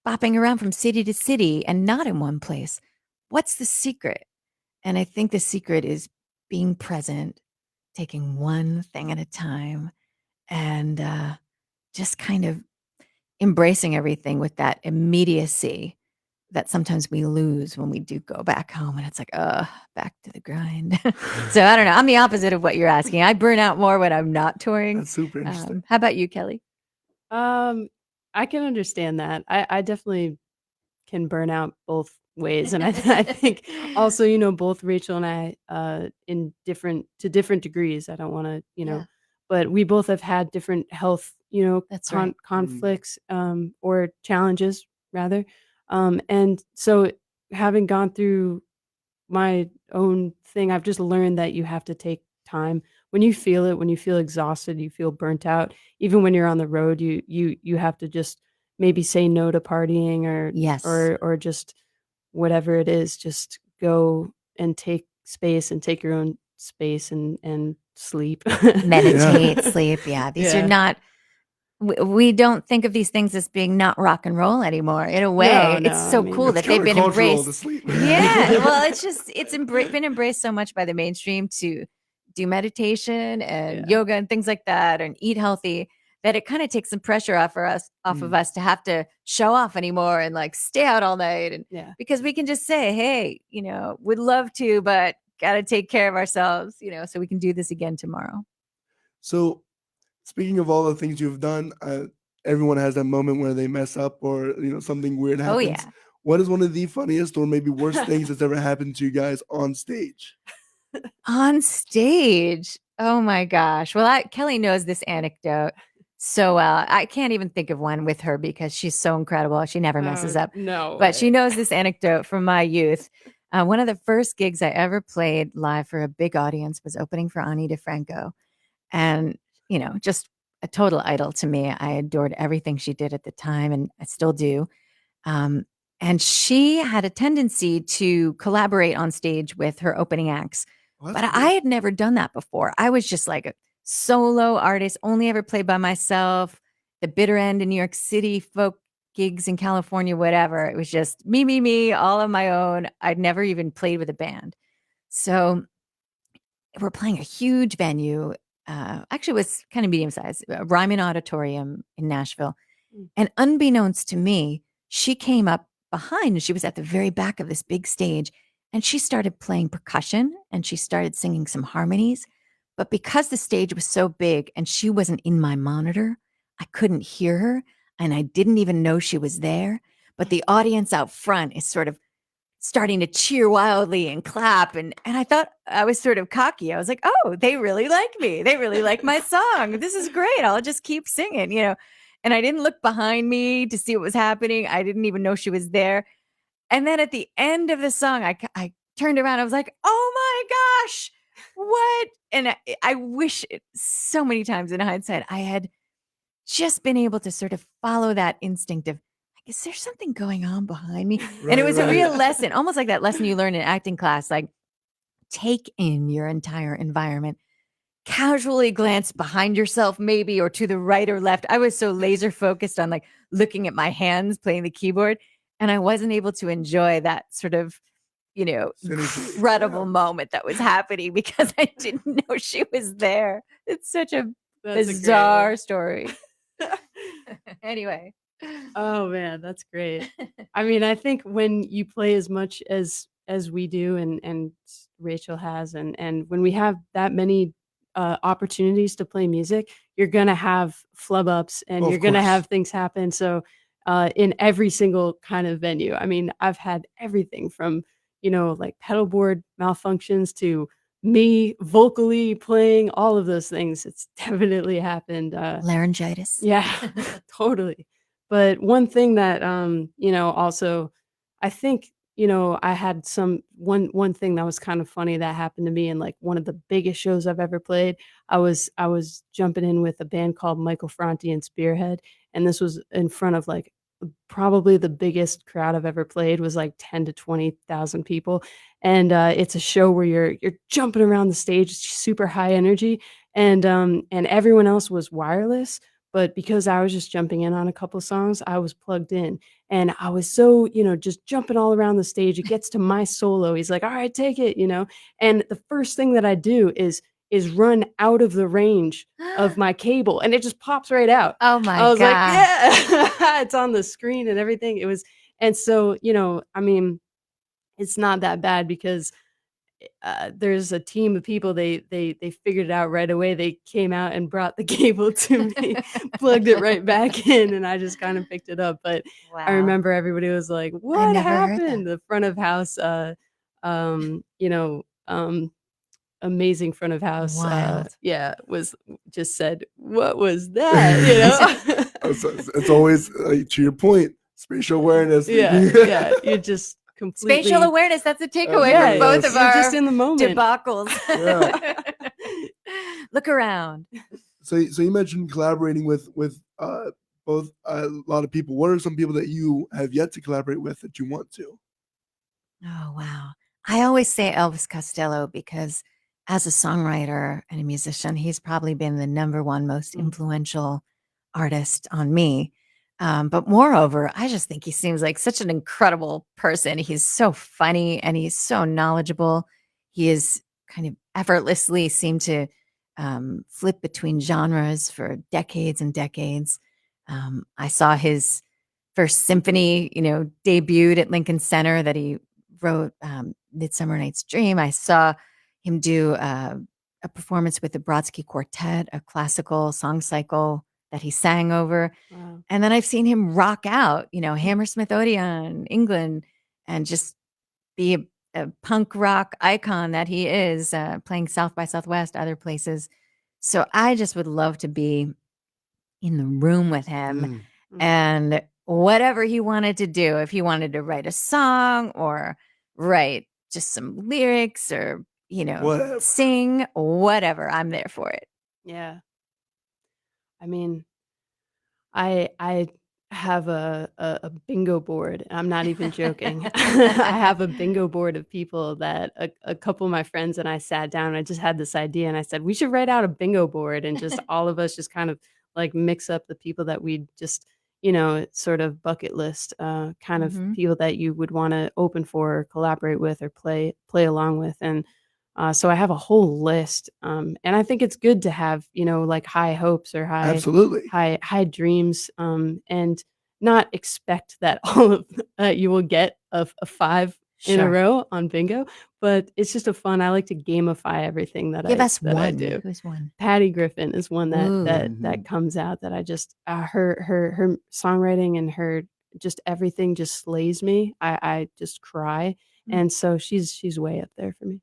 bopping around from city to city and not in one place. What's the secret? And I think the secret is being present, taking one thing at a time, and just kind of embracing everything with that immediacy that sometimes we lose when we do go back home, and it's like, back to the grind. So I don't know. I'm the opposite of what you're asking. I burn out more when I'm not touring. That's super interesting. How about you, Kelly? I can understand that. I definitely can burn out both ways, and I think also, both Rachel and I, to different degrees. I don't want to, Yeah. but we both have had different health, That's right. conflicts, or challenges rather. And so having gone through my own thing, I've just learned that you have to take time. When you feel it, when you feel exhausted, you feel burnt out, even when you're on the road, you have to just maybe say no to partying, Yes. or just whatever it is, just go and take space and take your own space and sleep. Meditate, sleep. Yeah. These Yeah. are not, we don't think of these things as being not rock and roll anymore. In a way, No, it's I so mean, cool It's that they've been countercultural to embraced. sleep. Yeah. Well, it's been embraced so much by the mainstream to do meditation and Yeah. yoga and things like that and eat healthy. that it kind of takes some pressure off of Mm. us to have to show off anymore and like stay out all night. And Yeah. because we can just say, hey, we'd love to, but got to take care of ourselves, so we can do this again tomorrow. So, speaking of all the things you've done, everyone has that moment where they mess up or something weird Oh, happens. yeah. What is one of the funniest or maybe worst things that's ever happened to you guys on stage? On stage. Oh my gosh. Well, Kelly knows this anecdote so well. I can't even think of one with her because she's so incredible. She never messes up. No. But she knows this anecdote from my youth. One of the first gigs I ever played live for a big audience was opening for Ani DeFranco. And, just a total idol to me. I adored everything she did at the time, and I still do. And she had a tendency to collaborate on stage with her opening acts. Oh, But that's I cool. had never done that before. I was just like a solo artist, only ever played by myself, the bitter end in New York City, folk gigs in California, whatever. It was just me, all on my own. I'd never even played with a band. So we're playing a huge venue. Actually, it was kind of medium sized, Ryman Auditorium in Nashville. Mm. And unbeknownst to me, she came up behind and she was at the very back of this big stage and she started playing percussion and she started singing some harmonies. But because the stage was so big and she wasn't in my monitor, I couldn't hear her and I didn't even know she was there. But the audience out front is sort of starting to cheer wildly and clap. And I thought I was sort of cocky. I was like, oh, they really like me. They really like my song. This is great. I'll just keep singing, And I didn't look behind me to see what was happening. I didn't even know she was there. And then at the end of the song, I turned around. I was like, oh my gosh, what? And I wish so many times in hindsight, I had just been able to sort of follow that instinct of, is there something going on behind me? And it was a real lesson, almost like that lesson you learn in acting class, like take in your entire environment. Casually glance behind yourself, maybe, or to the right or left. I was so laser focused on like looking at my hands playing the keyboard, and I wasn't able to enjoy that sort of, Synergy. incredible Yeah. moment that was happening because I didn't know she was there. It's such a That's a great bizarre one. story. Anyway. Oh man, that's great. I mean, I think when you play as much as we do and Rachel has and when we have that many opportunities to play music, you're gonna have flub ups and Of you're gonna course. have things happen. So in every single kind of venue, I mean, I've had everything from like pedal board malfunctions to me vocally playing, all of those things. It's definitely happened. Laryngitis. Yeah, totally. But one thing that also I think, I had one thing that was kind of funny that happened to me in like one of the biggest shows I've ever played. I was jumping in with a band called Michael Franti and Spearhead, and this was in front of like probably the biggest crowd I've ever played, was like 10 to 20,000 people. And it's a show where you're jumping around the stage, it's super high energy, and everyone else was wireless. But because I was just jumping in on a couple songs, I was plugged in. And I was so, just jumping all around the stage. It gets to my solo. He's like, all right, take it. And the first thing that I do is run out of the range of my cable, and it just pops right out. Oh my I was like, God. yeah, it's on the screen and everything. It was, and so, I mean, it's not that bad because there's a team of people. They figured it out right away. They came out and brought the cable to me, plugged it right back in, and I just kind of picked it up. But Wow. I remember everybody was like, I've "What never heard that. happened?" The front of house, amazing front of house, Wild. was just said, "What was that?" It's always to your point, spatial awareness. Yeah, you're just completely Spatial awareness. That's a takeaway Yeah, from both yes. of You're our just in the moment. debacles. Yeah. Look around. So you mentioned collaborating with both a lot of people. What are some people that you have yet to collaborate with that you want to? Oh, wow. I always say Elvis Costello because as a songwriter and a musician, he's probably been the number one most influential artist on me. But moreover, I just think he seems like such an incredible person. He's so funny and he's so knowledgeable. He is kind of effortlessly seemed to flip between genres for decades and decades. I saw his first symphony, debuted at Lincoln Center that he wrote, Midsummer Night's Dream. I saw him do a performance with the Brodsky Quartet, a classical song cycle that he sang over. Wow. And then I've seen him rock out, Hammersmith Odeon, England, and just be a punk rock icon that he is, playing South by Southwest, other places. So I just would love to be in the room with him and whatever he wanted to do, if he wanted to write a song or write just some lyrics or, Whatever. sing, whatever, I'm there for it. Yeah. I mean, I have a bingo board. I'm not even joking. I have a bingo board of people that a couple of my friends and I sat down and I just had this idea and I said, we should write out a bingo board and just all of us just kind of like mix up the people that we just, sort of bucket list, kind of people that you would want to open for or collaborate with or play along with. And so I have a whole list. And I think it's good to have, like high hopes or Absolutely. high dreams, and not expect that all of you will get a 5 in a Sure. row on bingo, but it's just a fun. I like to gamify everything that Give us I one. do. Who's one? Patty Griffin is one that Ooh. that comes out that I just her songwriting and her just everything just slays me. I just cry, and so she's way up there for me.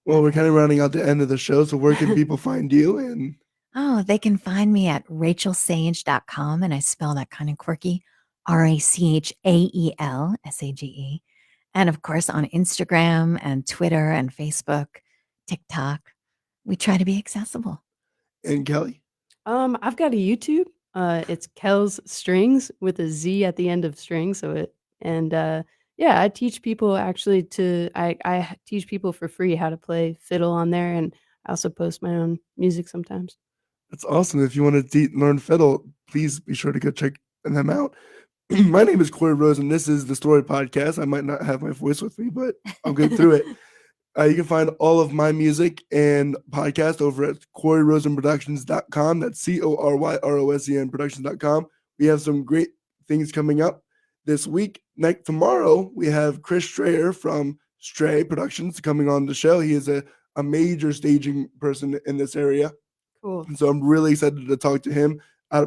Well, we're kind of rounding out the end of the show. So where can people find you? And Oh, they can find me at rachelsage.com, and I spell that kind of quirky, RACHAELSAGE. And of course, on Instagram and Twitter and Facebook, TikTok, we try to be accessible. and Kelly? I've got a YouTube. It's Kel's Strings with a Z at the end of string. Yeah, I teach people actually I teach people for free how to play fiddle on there, and I also post my own music sometimes. That's awesome. If you want to learn fiddle, please be sure to go check them out. My name is Corey Rose, and this is the Story Podcast. I might not have my voice with me, but I'll get through it. You can find all of my music and podcast over at CoreyRosenProductions.com. That's CORYROSEN Productions.com. We have some great things coming up this week. Tomorrow, we have Chris Strayer from Stray Productions coming on the show. He is a major staging person in this area. Cool. And so I'm really excited to talk to him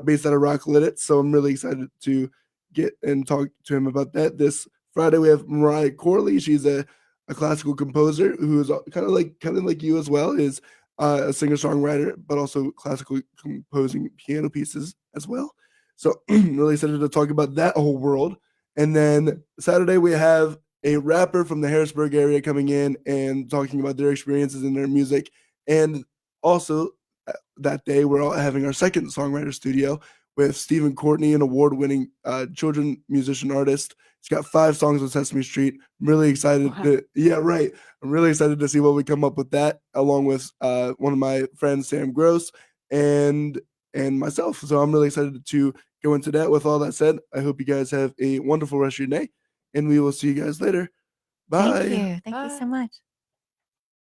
based out of Rock Lit. So I'm really excited to get and talk to him about that. This Friday, we have Mariah Corley. She's a classical composer who is kind of like you as well, is a singer-songwriter, but also classical composing piano pieces as well. So I'm really excited to talk about that whole world. And then Saturday, we have a rapper from the Harrisburg area coming in and talking about their experiences in their music. And also that day, we're all having our second songwriter studio with Stephen Courtney, an award-winning children musician artist. He's got 5 songs on Sesame Street. I'm really excited. Wow. I'm really excited to see what we come up with that, along with one of my friends, Sam Gross, and myself. So I'm really excited to go into that. With all that said, I hope you guys have a wonderful rest of your day, and we will see you guys later. Bye. Thank you. Thank you so much.